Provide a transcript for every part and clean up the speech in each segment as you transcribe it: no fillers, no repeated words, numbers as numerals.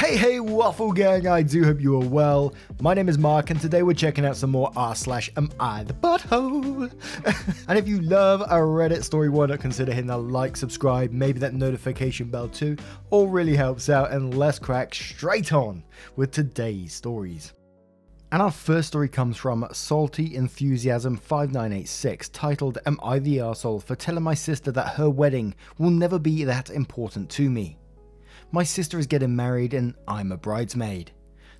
Hey Waffle Gang, I do hope you are well. My name is Mark and today we're checking out some more r/am I the butthole. And if you love a Reddit story, why not consider hitting that like, subscribe, maybe that notification bell too. All really helps out, and let's crack straight on with today's stories. And our first story comes from Salty Enthusiasm 5986, titled "Am I the arsehole for telling my sister that her wedding will never be that important to me? My sister is getting married and I'm a bridesmaid.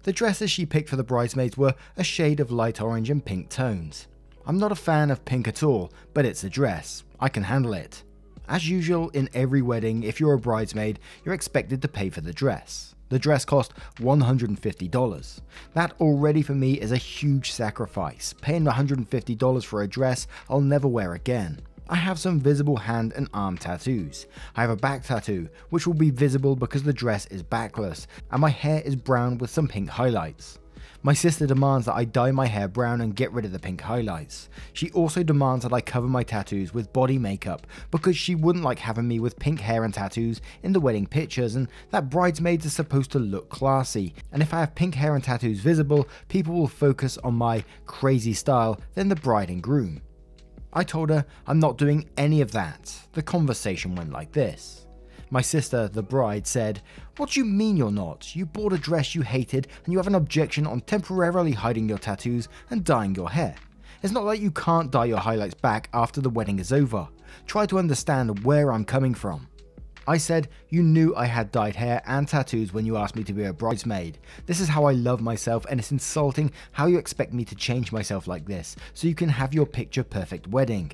The dresses she picked for the bridesmaids were a shade of light orange and pink tones. I'm not a fan of pink at all, but it's a dress. I can handle it. As usual in every wedding, if you're a bridesmaid, you're expected to pay for the dress. The dress cost $150. That already for me is a huge sacrifice. Paying $150 for a dress I'll never wear again. I have some visible hand and arm tattoos. I have a back tattoo, which will be visible because the dress is backless, and my hair is brown with some pink highlights. My sister demands that I dye my hair brown and get rid of the pink highlights. She also demands that I cover my tattoos with body makeup because she wouldn't like having me with pink hair and tattoos in the wedding pictures, and that bridesmaids are supposed to look classy, and if I have pink hair and tattoos visible, people will focus on my crazy style than the bride and groom. I told her I'm not doing any of that. The conversation went like this. My sister, the bride, said, "What do you mean you're not? You bought a dress you hated and you have an objection on temporarily hiding your tattoos and dyeing your hair. It's not like you can't dye your highlights back after the wedding is over. Try to understand where I'm coming from." I said, "You knew I had dyed hair and tattoos when you asked me to be a bridesmaid. This is how I love myself, and it's insulting how you expect me to change myself like this so you can have your picture perfect wedding.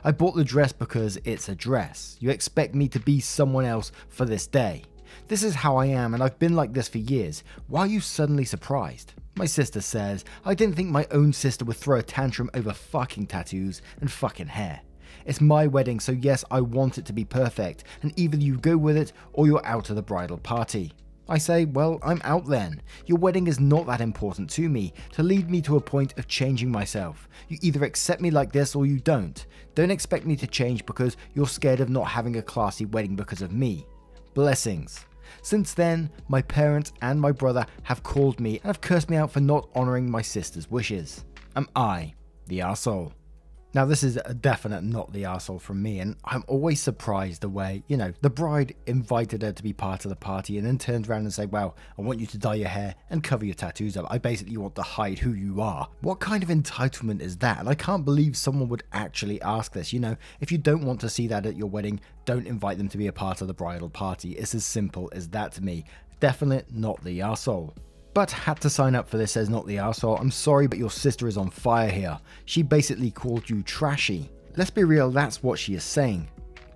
I bought the dress because it's a dress. You expect me to be someone else for this day. This is how I am, and I've been like this for years. Why are you suddenly surprised?" My sister says, "I didn't think my own sister would throw a tantrum over fucking tattoos and fucking hair. It's my wedding, so yes, I want it to be perfect, and either you go with it or you're out of the bridal party." I say, "Well, I'm out then. Your wedding is not that important to me to lead me to a point of changing myself. You either accept me like this or you don't. Don't expect me to change because you're scared of not having a classy wedding because of me. Blessings." Since then, my parents and my brother have called me and have cursed me out for not honouring my sister's wishes. Am I the arsehole? Now this is a definite not the arsehole from me, and I'm always surprised the way, the bride invited her to be part of the party and then turns around and say, "Well, I want you to dye your hair and cover your tattoos up. I basically want to hide who you are." What kind of entitlement is that? And I can't believe someone would actually ask this. If you don't want to see that at your wedding, don't invite them to be a part of the bridal party. It's as simple as that to me. Definitely not the arsehole. But had to sign up for this as not the arsehole. I'm sorry, but your sister is on fire here. She basically called you trashy. Let's be real, that's what she is saying.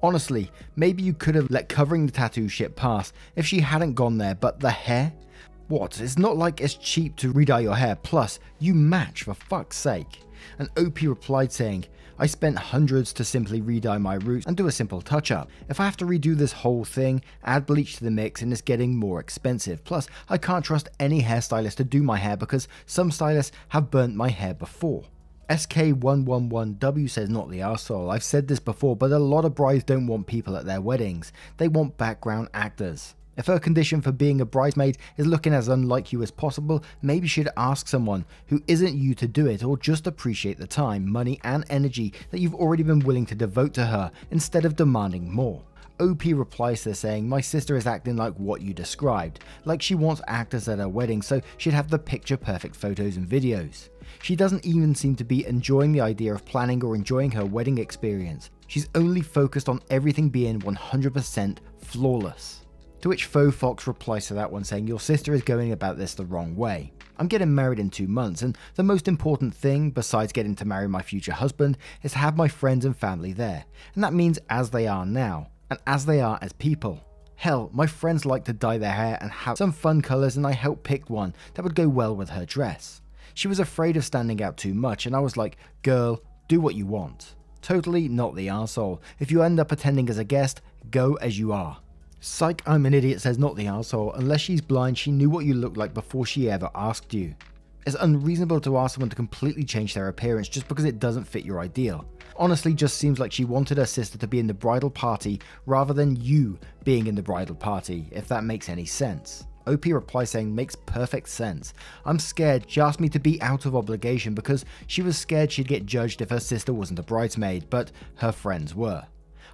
Honestly, maybe you could have let covering the tattoo shit pass if she hadn't gone there, but the hair? What? It's not like it's cheap to redye your hair, plus you match, for fuck's sake. And OP replied saying, "I spent hundreds to simply redye my roots and do a simple touch up. If I have to redo this whole thing, add bleach to the mix, and it's getting more expensive. Plus, I can't trust any hairstylist to do my hair because some stylists have burnt my hair before." SK111W says not the arsehole. "I've said this before, but a lot of brides don't want people at their weddings. They want background actors. If her condition for being a bridesmaid is looking as unlike you as possible, maybe she'd ask someone who isn't you to do it, or just appreciate the time, money and energy that you've already been willing to devote to her instead of demanding more." OP replies to this saying, "My sister is acting like what you described, like she wants actors at her wedding so she'd have the picture perfect photos and videos. She doesn't even seem to be enjoying the idea of planning or enjoying her wedding experience. She's only focused on everything being 100% flawless." To which Faux Fox replies to that one saying, "Your sister is going about this the wrong way. I'm getting married in 2 months, and the most important thing, besides getting to marry my future husband, is to have my friends and family there. And that means as they are now, and as they are as people. Hell, my friends like to dye their hair and have some fun colours, and I helped pick one that would go well with her dress. She was afraid of standing out too much, and I was like, girl, do what you want. Totally not the arsehole. If you end up attending as a guest, go as you are." Psych, I'm an idiot says not the arsehole. "Unless she's blind, she knew what you looked like before she ever asked you. It's unreasonable to ask someone to completely change their appearance just because it doesn't fit your ideal. Honestly, just seems like she wanted her sister to be in the bridal party rather than you being in the bridal party, if that makes any sense. OP replies saying, makes perfect sense. I'm scared. She asked me to be out of obligation because she was scared she'd get judged if her sister wasn't a bridesmaid, but her friends were.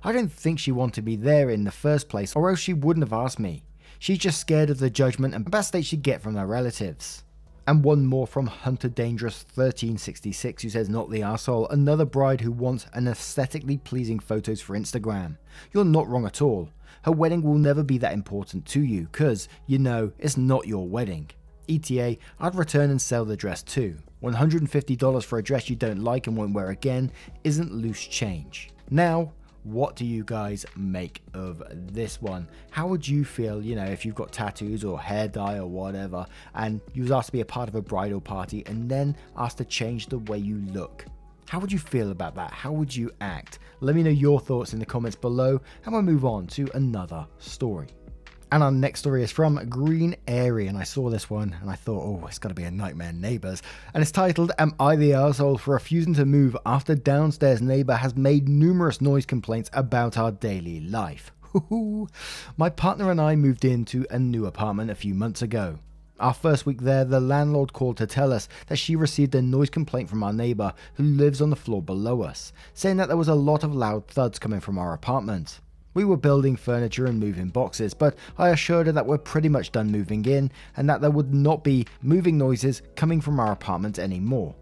I don't think she wanted me there in the first place, or else she wouldn't have asked me. She's just scared of the judgment and bad state she'd get from her relatives. And one more from Hunter Dangerous 1366 who says, not the arsehole, another bride who wants an aesthetically pleasing photos for Instagram. You're not wrong at all. Her wedding will never be that important to you, cause, you know, it's not your wedding. ETA, I'd return and sell the dress too. $150 for a dress you don't like and won't wear again isn't loose change. Now, what do you guys make of this one? How would you feel, you know, if you've got tattoos or hair dye or whatever, and you was asked to be a part of a bridal party and then asked to change the way you look? How would you feel about that? How would you act? Let me know your thoughts in the comments below, and we'll move on to another story. And our next story is from Green Airy, and I saw this one and I thought, oh, it's got to be a nightmare neighbours. And it's titled, Am I the Arsehole for refusing to move after downstairs neighbour has made numerous noise complaints about our daily life? My partner and I moved into a new apartment a few months ago. Our first week there, the landlord called to tell us that she received a noise complaint from our neighbour who lives on the floor below us, saying that there was a lot of loud thuds coming from our apartment. We were building furniture and moving boxes, but I assured her that we're pretty much done moving in and that there would not be moving noises coming from our apartment anymore.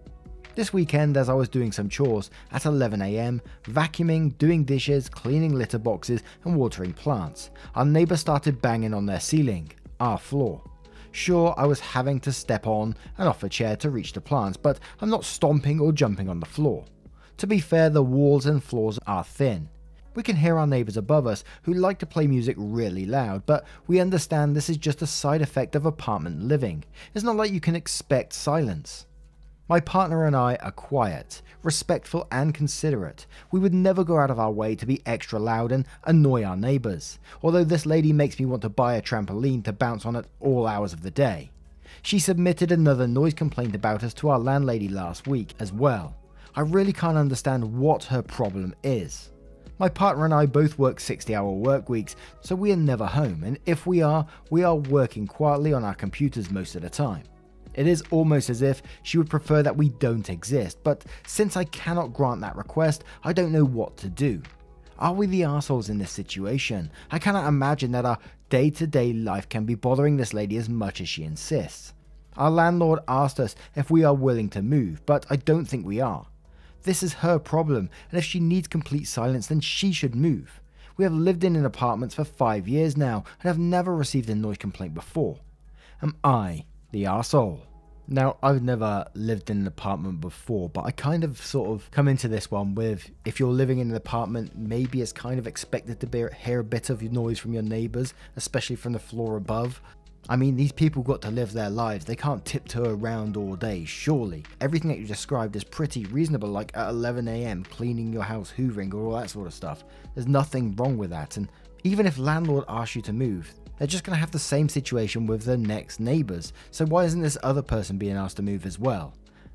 This weekend, as I was doing some chores at 11 AM, vacuuming, doing dishes, cleaning litter boxes and watering plants, our neighbour started banging on their ceiling, our floor. Sure, I was having to step on and off a chair to reach the plants, but I'm not stomping or jumping on the floor. To be fair, the walls and floors are thin. We can hear our neighbours above us who like to play music really loud, but we understand this is just a side effect of apartment living. It's not like you can expect silence. My partner and I are quiet, respectful and considerate. We would never go out of our way to be extra loud and annoy our neighbours, although this lady makes me want to buy a trampoline to bounce on at all hours of the day. She submitted another noise complaint about us to our landlady last week as well. I really can't understand what her problem is. My partner and I both work 60-hour work weeks, so we are never home, and if we are working quietly on our computers most of the time. It is almost as if she would prefer that we don't exist, but since I cannot grant that request, I don't know what to do. Are we the arseholes in this situation? I cannot imagine that our day-to-day life can be bothering this lady as much as she insists. Our landlord asked us if we are willing to move, but I don't think we are. This is her problem, and if she needs complete silence, then she should move. We have lived in apartments for 5 years now, and have never received a noise complaint before. Am I the arsehole? Now, I've never lived in an apartment before, but I kind of sort of come into this one with, if you're living in an apartment, maybe it's kind of expected to hear a bit of noise from your neighbours, especially from the floor above. I mean, these people got to live their lives. They can't tiptoe around all day, surely. Everything that you described is pretty reasonable, like at 11 AM, cleaning your house, hoovering, or all that sort of stuff. There's nothing wrong with that, and even if landlord asks you to move, they're just going to have the same situation with their next neighbours, so why isn't this other person being asked to move as well?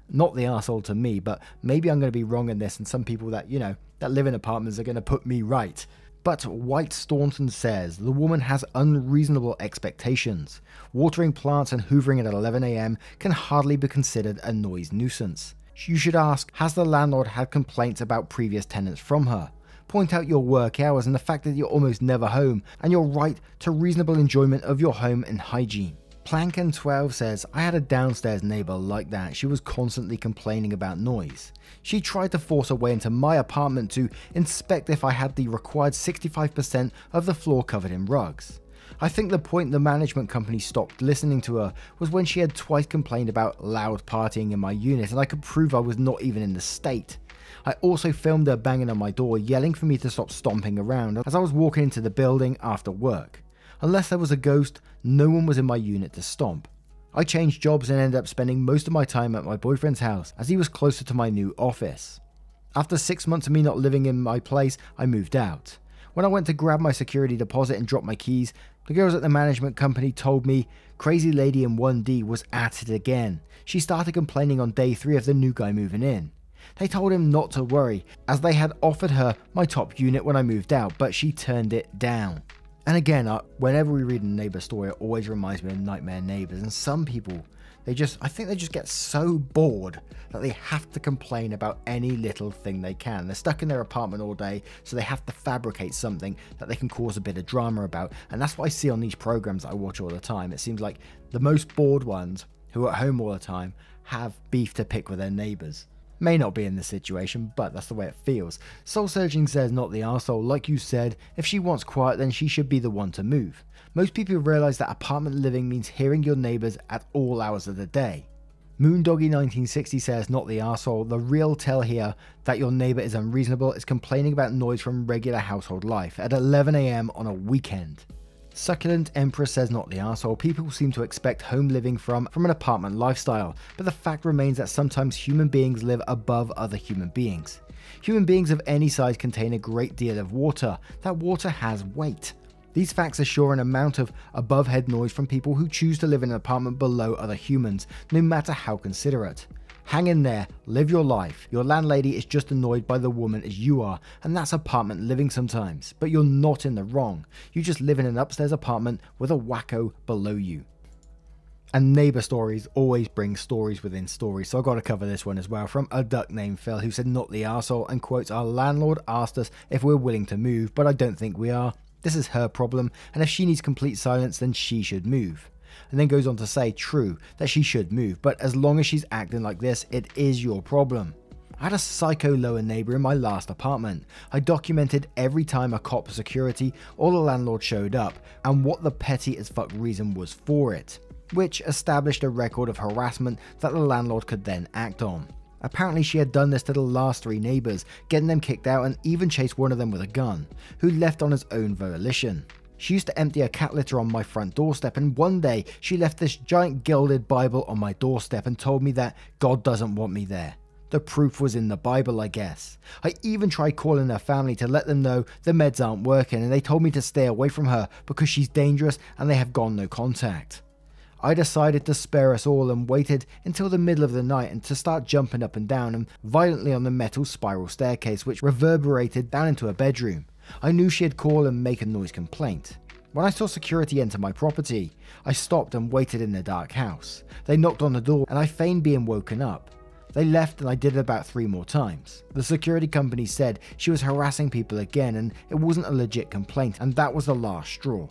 Not the arsehole to me, but maybe I'm going to be wrong in this, and some people that, you know, that live in apartments are going to put me right. But White Staunton says the woman has unreasonable expectations. Watering plants and hoovering at 11 AM can hardly be considered a noise nuisance. You should ask, has the landlord had complaints about previous tenants from her? Point out your work hours and the fact that you're almost never home, and your right to reasonable enjoyment of your home and hygiene. Plankin12 says, I had a downstairs neighbour like that. She was constantly complaining about noise. She tried to force her way into my apartment to inspect if I had the required 65% of the floor covered in rugs. I think the point the management company stopped listening to her was when she had twice complained about loud partying in my unit, and I could prove I was not even in the state. I also filmed her banging on my door, yelling for me to stop stomping around as I was walking into the building after work. Unless there was a ghost, no one was in my unit to stomp. I changed jobs and ended up spending most of my time at my boyfriend's house as he was closer to my new office. After 6 months of me not living in my place, I moved out. When I went to grab my security deposit and drop my keys, the girls at the management company told me crazy lady in 1D was at it again. She started complaining on day 3 of the new guy moving in. They told him not to worry, as they had offered her my top unit when I moved out, but she turned it down. And again, whenever we read a neighbor story, it always reminds me of Nightmare Neighbors. And some people, I think they just get so bored that they have to complain about any little thing they can. They're stuck in their apartment all day, so they have to fabricate something that they can cause a bit of drama about. And that's what I see on these programs that I watch all the time. It seems like the most bored ones, who are at home all the time, have beef to pick with their neighbors. May not be in this situation, but that's the way it feels. Soul Searching says, not the arsehole. Like you said, if she wants quiet, then she should be the one to move. Most people realize that apartment living means hearing your neighbors at all hours of the day. Moondoggy 1960 says, not the arsehole. The real tell here that your neighbor is unreasonable is complaining about noise from regular household life at 11 AM on a weekend. Succulent Emperor says, not the arsehole. People seem to expect home living from an apartment lifestyle, but the fact remains that sometimes human beings live above other human beings. Human beings of any size contain a great deal of water. That water has weight. These facts assure an amount of above head noise from people who choose to live in an apartment below other humans, no matter how considerate. Hang in there, live your life. Your landlady is just annoyed by the woman as you are, and that's apartment living sometimes. But you're not in the wrong. You just live in an upstairs apartment with a wacko below you. And neighbor stories always bring stories within stories, so I've got to cover this one as well, from a duck named Phil, who said, not the arsehole, and quotes, our landlord asked us if we're willing to move, but I don't think we are. This is her problem, and if she needs complete silence, then she should move. And then goes on to say, true, that she should move, but as long as she's acting like this, it is your problem. I had a psycho lower neighbor in my last apartment. I documented every time a cop or security or the landlord showed up, and what the petty as fuck reason was for it, which established a record of harassment that the landlord could then act on. Apparently she had done this to the last 3 neighbors, getting them kicked out and even chased one of them with a gun, who left on his own volition. She used to empty a cat litter on my front doorstep, and one day she left this giant gilded Bible on my doorstep and told me that God doesn't want me there. The proof was in the Bible, I guess. I even tried calling her family to let them know the meds aren't working, and they told me to stay away from her because she's dangerous and they have gone no contact. I decided to spare us all and waited until the middle of the night and to start jumping up and down and violently on the metal spiral staircase, which reverberated down into her bedroom. I knew she'd call and make a noise complaint. When I saw security enter my property, I stopped and waited in the dark house. They knocked on the door and I feigned being woken up. They left and I did it about 3 more times. The security company said she was harassing people again and it wasn't a legit complaint, and that was the last straw.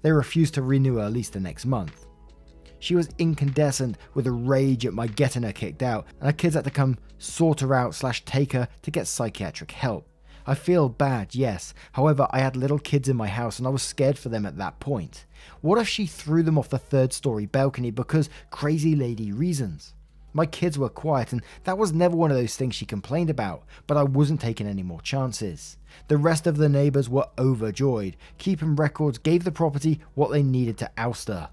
They refused to renew her lease the next month. She was incandescent with a rage at my getting her kicked out, and her kids had to come sort her out / take her to get psychiatric help. I feel bad, yes. However, I had little kids in my house and I was scared for them at that point. What if she threw them off the 3rd story balcony because crazy lady reasons? My kids were quiet and that was never one of those things she complained about, but I wasn't taking any more chances. The rest of the neighbors were overjoyed. Keeping records gave the property what they needed to oust her.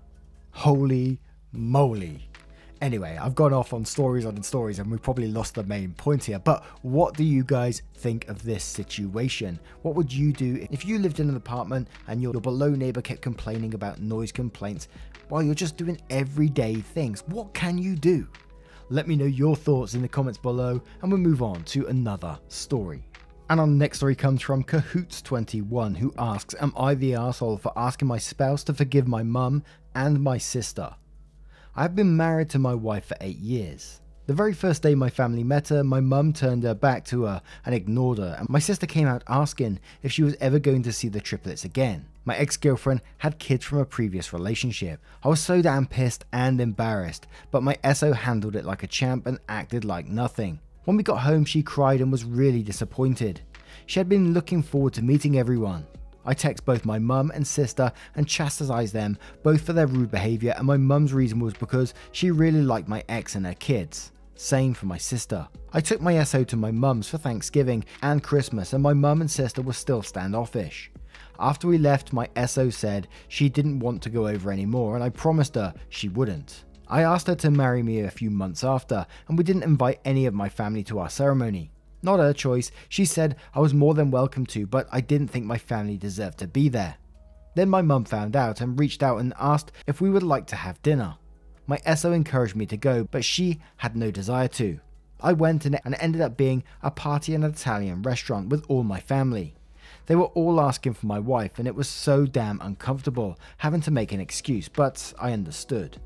Holy moly. Anyway, I've gone off on stories and we probably lost the main point here, but what do you guys think of this situation? What would you do if you lived in an apartment and your below neighbor kept complaining about noise complaints while you're just doing everyday things? What can you do? Let me know your thoughts in the comments below and we'll move on to another story. And our next story comes from Cahoots21, who asks, am I the arsehole for asking my spouse to forgive my mum and my sister? I've been married to my wife for 8 years. The very first day my family met her, my mum turned her back to her and ignored her, and my sister came out asking if she was ever going to see the triplets again. My ex-girlfriend had kids from a previous relationship. I was so damn pissed and embarrassed, but my SO handled it like a champ and acted like nothing. When we got home, she cried and was really disappointed. She had been looking forward to meeting everyone. I text both my mum and sister and chastised them both for their rude behaviour, and my mum's reason was because she really liked my ex and her kids. Same for my sister. I took my SO to my mum's for Thanksgiving and Christmas, and my mum and sister were still standoffish. After we left, my SO said she didn't want to go over anymore, and I promised her she wouldn't. I asked her to marry me a few months after, and we didn't invite any of my family to our ceremony. Not her choice. She said I was more than welcome to, but I didn't think my family deserved to be there. Then my mum found out and reached out and asked if we would like to have dinner. My SO encouraged me to go, but she had no desire to. I went and it ended up being a party in an Italian restaurant with all my family. They were all asking for my wife, and it was so damn uncomfortable having to make an excuse, but I understood.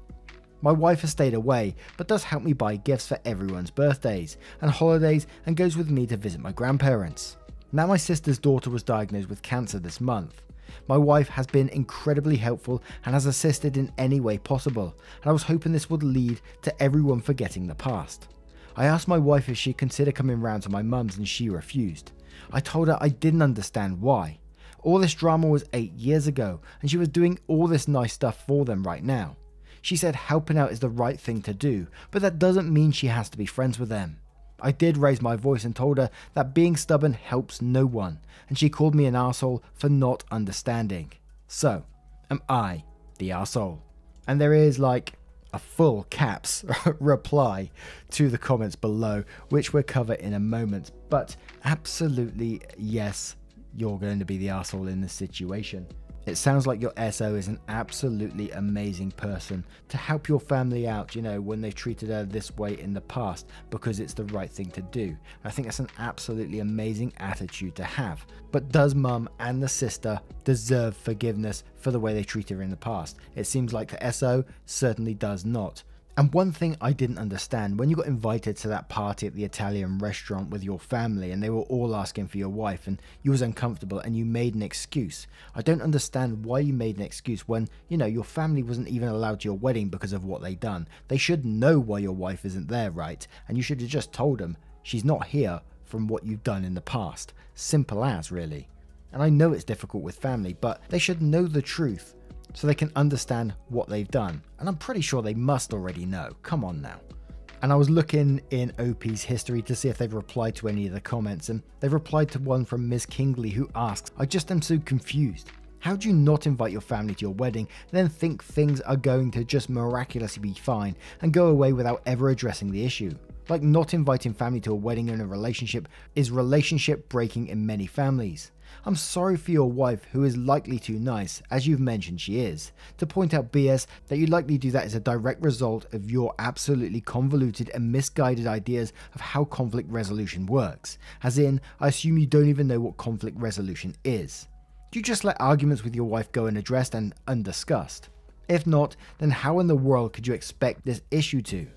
My wife has stayed away, but does help me buy gifts for everyone's birthdays and holidays and goes with me to visit my grandparents. Now my sister's daughter was diagnosed with cancer this month. My wife has been incredibly helpful and has assisted in any way possible, and I was hoping this would lead to everyone forgetting the past. I asked my wife if she'd consider coming round to my mum's and she refused. I told her I didn't understand why. All this drama was 8 years ago and she was doing all this nice stuff for them right now. She said helping out is the right thing to do, but that doesn't mean she has to be friends with them. I did raise my voice and told her that being stubborn helps no one, and she called me an arsehole for not understanding. So, am I the arsehole? And there is like a full caps reply to the comments below, which we'll cover in a moment, but absolutely yes, you're going to be the arsehole in this situation. It sounds like your SO is an absolutely amazing person to help your family out, you know, when they've treated her this way in the past because it's the right thing to do. I think that's an absolutely amazing attitude to have. But does mum and the sister deserve forgiveness for the way they treated her in the past? It seems like the SO certainly does not. And one thing I didn't understand, when you got invited to that party at the Italian restaurant with your family and they were all asking for your wife and you was uncomfortable and you made an excuse. I don't understand why you made an excuse when, you know, your family wasn't even allowed to your wedding because of what they done. They should know why your wife isn't there, right? And you should have just told them she's not here from what you've done in the past. Simple as, really. And I know it's difficult with family, but they should know the truth so they can understand what they've done. And I'm pretty sure they must already know. Come on now. And I was looking in OP's history to see if they've replied to any of the comments, and they've replied to one from Ms. Kingley who asks, I just am so confused. How do you not invite your family to your wedding and then think things are going to just miraculously be fine and go away without ever addressing the issue? Like, not inviting family to a wedding in a relationship is relationship breaking in many families. I'm sorry for your wife, who is likely too nice, as you've mentioned she is. To point out BS that you likely do that is a direct result of your absolutely convoluted and misguided ideas of how conflict resolution works. As in, I assume you don't even know what conflict resolution is. Do you just let arguments with your wife go unaddressed and undiscussed? If not, then how in the world could you expect this issue to?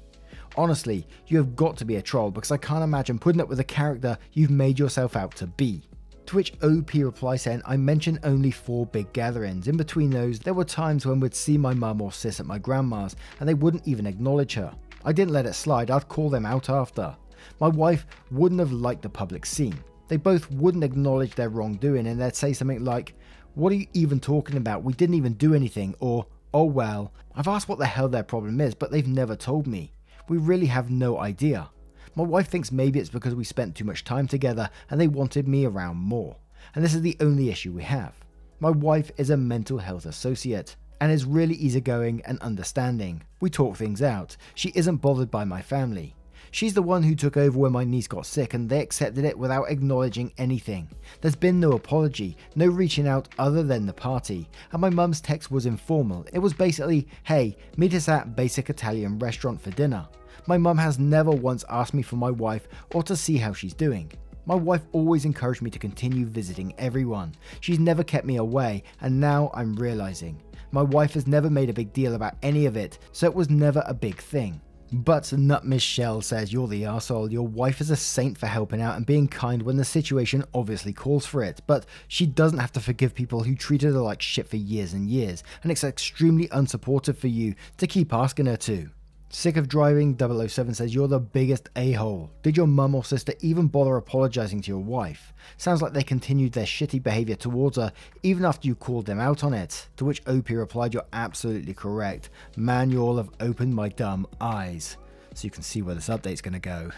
Honestly, you have got to be a troll, because I can't imagine putting up with a character you've made yourself out to be. To which OP replies saying, I mentioned only 4 big gatherings. In between those, there were times when we'd see my mum or sis at my grandma's and they wouldn't even acknowledge her. I didn't let it slide, I'd call them out after. My wife wouldn't have liked the public scene. They both wouldn't acknowledge their wrongdoing and they'd say something like, what are you even talking about? We didn't even do anything. Or, oh well, I've asked what the hell their problem is, but they've never told me. We really have no idea. My wife thinks maybe it's because we spent too much time together and they wanted me around more. And this is the only issue we have. My wife is a mental health associate and is really easygoing and understanding. We talk things out. She isn't bothered by my family. She's the one who took over when my niece got sick and they accepted it without acknowledging anything. There's been no apology, no reaching out other than the party, and my mum's text was informal. It was basically, hey, meet us at basic Italian restaurant for dinner. My mum has never once asked me for my wife or to see how she's doing. My wife always encouraged me to continue visiting everyone. She's never kept me away, and now I'm realizing. My wife has never made a big deal about any of it, so it was never a big thing. But Nut Michelle says, you're the arsehole. Your wife is a saint for helping out and being kind when the situation obviously calls for it, but she doesn't have to forgive people who treated her like shit for years and years, and it's extremely unsupportive for you to keep asking her to. Sick of Driving 007 says, you're the biggest a-hole. Did your mum or sister even bother apologizing to your wife? Sounds like they continued their shitty behavior towards her even after you called them out on it. To which OP replied, you're absolutely correct. Man, you all have opened my dumb eyes. So you can see where this update's gonna go.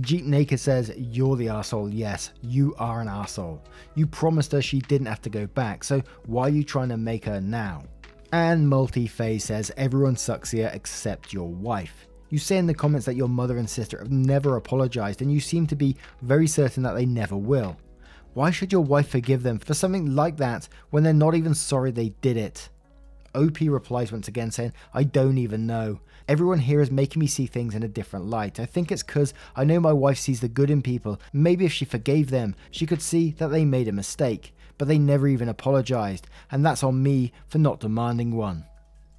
Jeep Naked says, you're the arsehole. Yes, you are an arsehole. You promised her she didn't have to go back, so why are you trying to make her now? And Multi-Phase says, everyone sucks here except your wife. You say in the comments that your mother and sister have never apologized, and you seem to be very certain that they never will. Why should your wife forgive them for something like that when they're not even sorry they did it? OP replies once again saying, I don't even know. Everyone here is making me see things in a different light. I think it's cause I know my wife sees the good in people. Maybe if she forgave them, she could see that they made a mistake. But they never even apologized, and that's on me for not demanding one.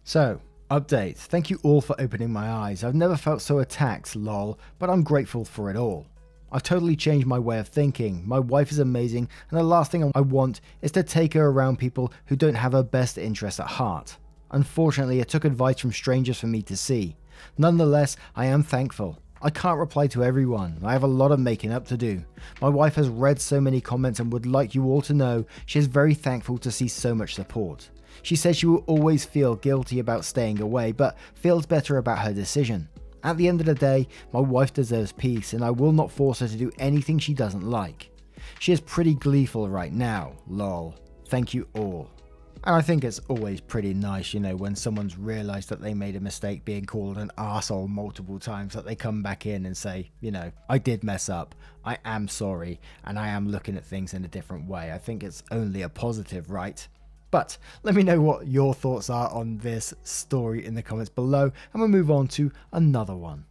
So, update. Thank you all for opening my eyes. I've never felt so attacked, lol, but I'm grateful for it all. I've totally changed my way of thinking. My wife is amazing, and the last thing I want is to take her around people who don't have her best interests at heart. Unfortunately, it took advice from strangers for me to see. Nonetheless, I am thankful. I can't reply to everyone. I have a lot of making up to do. My wife has read so many comments and would like you all to know she is very thankful to see so much support. She says she will always feel guilty about staying away, but feels better about her decision. At the end of the day, my wife deserves peace, and I will not force her to do anything she doesn't like. She is pretty gleeful right now, lol. Thank you all. And I think it's always pretty nice, you know, when someone's realised that they made a mistake being called an arsehole multiple times, that they come back in and say, you know, I did mess up, I am sorry, and I am looking at things in a different way. I think it's only a positive, right? But let me know what your thoughts are on this story in the comments below, and we'll move on to another one.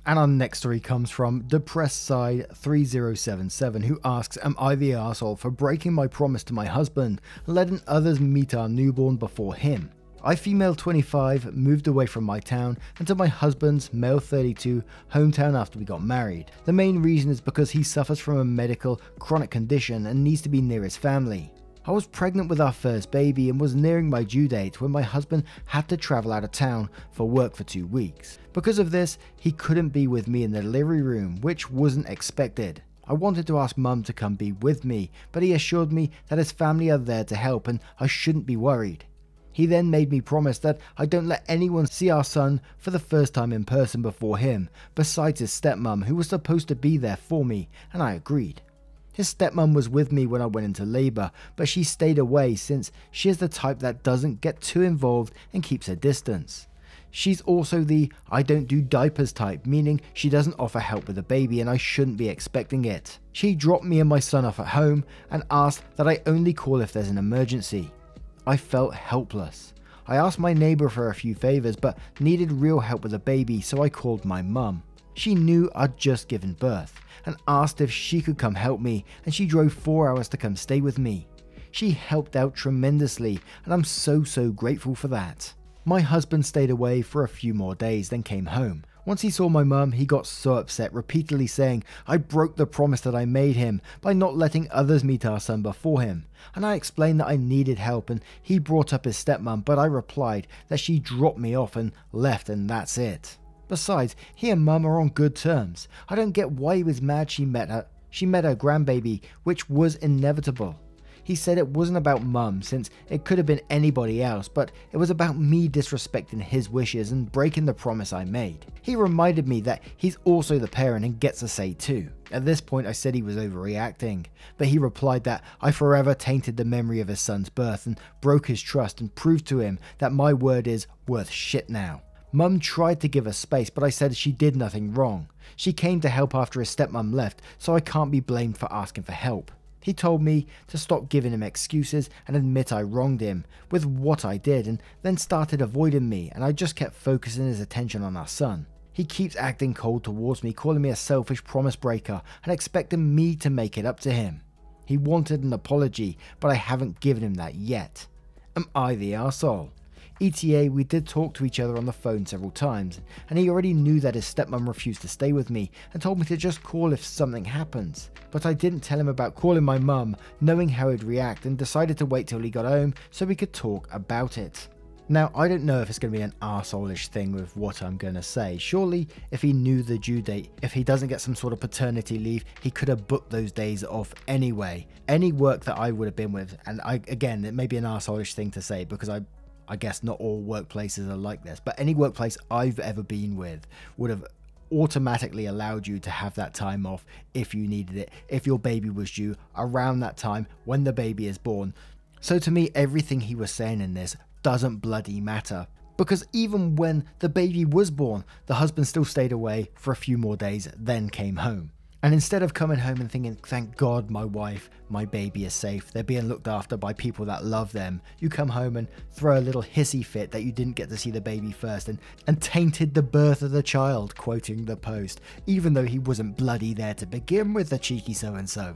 And our next story comes from Depressed Side 3077, who asks, am I the arsehole for breaking my promise to my husband and letting others meet our newborn before him? I, female 25, moved away from my town and to my husband's, male 32, hometown after we got married. The main reason is because he suffers from a medical chronic condition and needs to be near his family. I was pregnant with our first baby and was nearing my due date when my husband had to travel out of town for work for 2 weeks. Because of this, he couldn't be with me in the delivery room, which wasn't expected. I wanted to ask Mum to come be with me, but he assured me that his family are there to help and I shouldn't be worried. He then made me promise that I don't let anyone see our son for the first time in person before him, besides his stepmom, who was supposed to be there for me, and I agreed. His stepmom was with me when I went into labour, but she stayed away since she is the type that doesn't get too involved and keeps her distance. She's also the I don't do diapers type, meaning she doesn't offer help with the baby and I shouldn't be expecting it. She dropped me and my son off at home and asked that I only call if there's an emergency. I felt helpless. I asked my neighbour for a few favours but needed real help with the baby, so I called my mum. She knew I'd just given birth and asked if she could come help me, and she drove 4 hours to come stay with me. She helped out tremendously and I'm so grateful for that. My husband stayed away for a few more days then came home. Once he saw my mum, he got so upset, repeatedly saying I broke the promise that I made him by not letting others meet our son before him, and I explained that I needed help and he brought up his stepmom, but I replied that she dropped me off and left and that's it. Besides, he and Mum are on good terms. I don't get why he was mad she met her grandbaby, which was inevitable. He said it wasn't about Mum since it could have been anybody else, but it was about me disrespecting his wishes and breaking the promise I made. He reminded me that he's also the parent and gets a say too. At this point I said he was overreacting, but he replied that I forever tainted the memory of his son's birth and broke his trust and proved to him that my word is worth shit now. Mum tried to give us space, but I said she did nothing wrong. She came to help after his stepmom left, so I can't be blamed for asking for help. He told me to stop giving him excuses and admit I wronged him with what I did, and then started avoiding me, and I just kept focusing his attention on our son. He keeps acting cold towards me, calling me a selfish promise breaker and expecting me to make it up to him. He wanted an apology, but I haven't given him that yet. Am I the arsehole? ETA, we did talk to each other on the phone several times, and he already knew that his stepmom refused to stay with me and told me to just call if something happens. But I didn't tell him about calling my mum, knowing how he'd react, and decided to wait till he got home so we could talk about it. Now, I don't know if it's going to be an arsehole-ish thing with what I'm going to say. Surely, if he knew the due date, if he doesn't get some sort of paternity leave, he could have booked those days off anyway. Any work that I would have been with, and again, it may be an arsehole-ish thing to say because I guess not all workplaces are like this, but any workplace I've ever been with would have automatically allowed you to have that time off if you needed it, if your baby was due around that time when the baby is born. So to me, everything he was saying in this doesn't bloody matter, because even when the baby was born, the husband still stayed away for a few more days, then came home. And instead of coming home and thinking, thank God my wife, my baby is safe, they're being looked after by people that love them, you come home and throw a little hissy fit that you didn't get to see the baby first and tainted the birth of the child, quoting the Post, even though he wasn't bloody there to begin with, the cheeky so-and-so.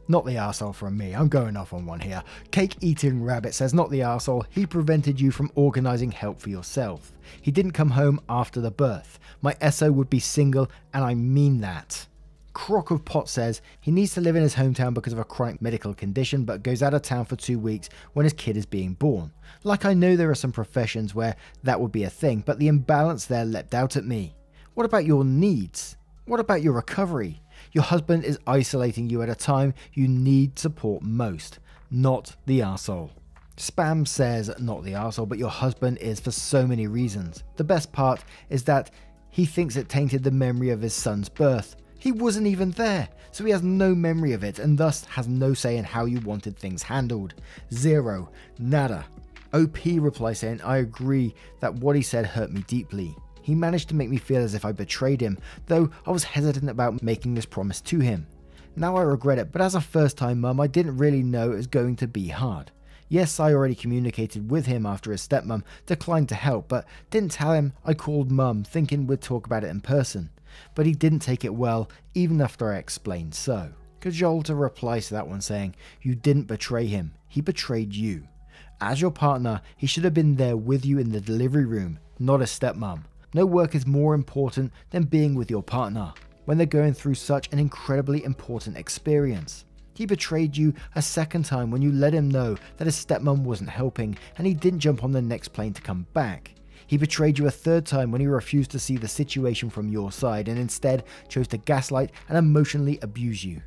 Not the arsehole from me, I'm going off on one here. Cake Eating Rabbit says, not the arsehole, he prevented you from organising help for yourself. He didn't come home after the birth. My SO would be single, and I mean that. Crock of Pot says, he needs to live in his hometown because of a chronic medical condition, but goes out of town for 2 weeks when his kid is being born. Like, I know there are some professions where that would be a thing, but the imbalance there leapt out at me. What about your needs? What about your recovery? Your husband is isolating you at a time you need support most, not the arsehole. Spam says, not the arsehole, but your husband is for so many reasons. The best part is that he thinks it tainted the memory of his son's birth. He wasn't even there, so he has no memory of it and thus has no say in how you wanted things handled. Zero. Nada. OP replies saying, I agree that what he said hurt me deeply. He managed to make me feel as if I betrayed him, though I was hesitant about making this promise to him. Now I regret it, but as a first-time mum, I didn't really know it was going to be hard. Yes, I already communicated with him after his stepmom declined to help, but didn't tell him I called mum thinking we'd talk about it in person. But he didn't take it well, even after I explained so. Kajolta replies to that one saying, you didn't betray him, he betrayed you. As your partner, he should have been there with you in the delivery room, not a stepmom. No work is more important than being with your partner when they're going through such an incredibly important experience. He betrayed you a second time when you let him know that his stepmom wasn't helping and he didn't jump on the next plane to come back. He betrayed you a third time when he refused to see the situation from your side and instead chose to gaslight and emotionally abuse you.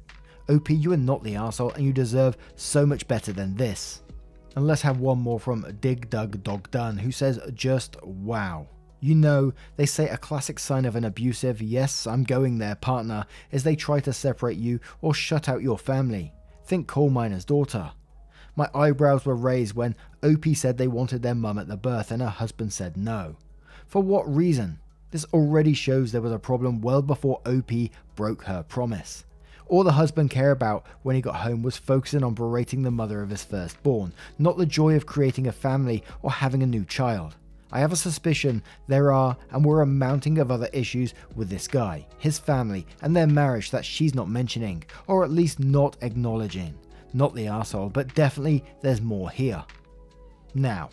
OP, you are not the arsehole and you deserve so much better than this. And let's have one more from Dig Dug Dog Done, who says, just wow. You know, they say a classic sign of an abusive, yes, I'm going there, partner is they try to separate you or shut out your family. Think coal miner's daughter. My eyebrows were raised when OP said they wanted their mum at the birth and her husband said no. For what reason? This already shows there was a problem well before OP broke her promise. All the husband cared about when he got home was focusing on berating the mother of his firstborn, not the joy of creating a family or having a new child. I have a suspicion there are and were a mounting of other issues with this guy, his family, and their marriage that she's not mentioning, or at least not acknowledging. Not the arsehole, but definitely there's more here. Now,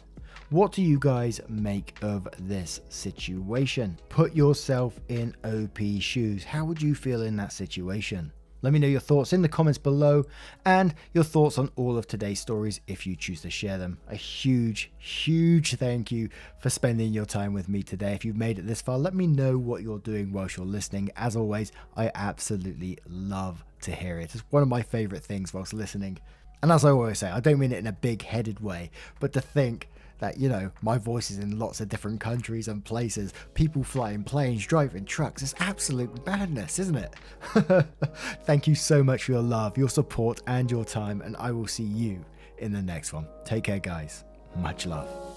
what do you guys make of this situation? Put yourself in OP's shoes. How would you feel in that situation? Let me know your thoughts in the comments below and your thoughts on all of today's stories if you choose to share them. A huge thank you for spending your time with me today. If you've made it this far, let me know what you're doing whilst you're listening. As always, I absolutely love to hear it. It's one of my favorite things whilst listening. And as I always say, I don't mean it in a big-headed way, but to think that, you know, my voice is in lots of different countries and places, people flying planes, driving trucks. It's absolute madness, isn't it? Thank you so much for your love, your support, and your time, and I will see you in the next one. Take care, guys. Much love.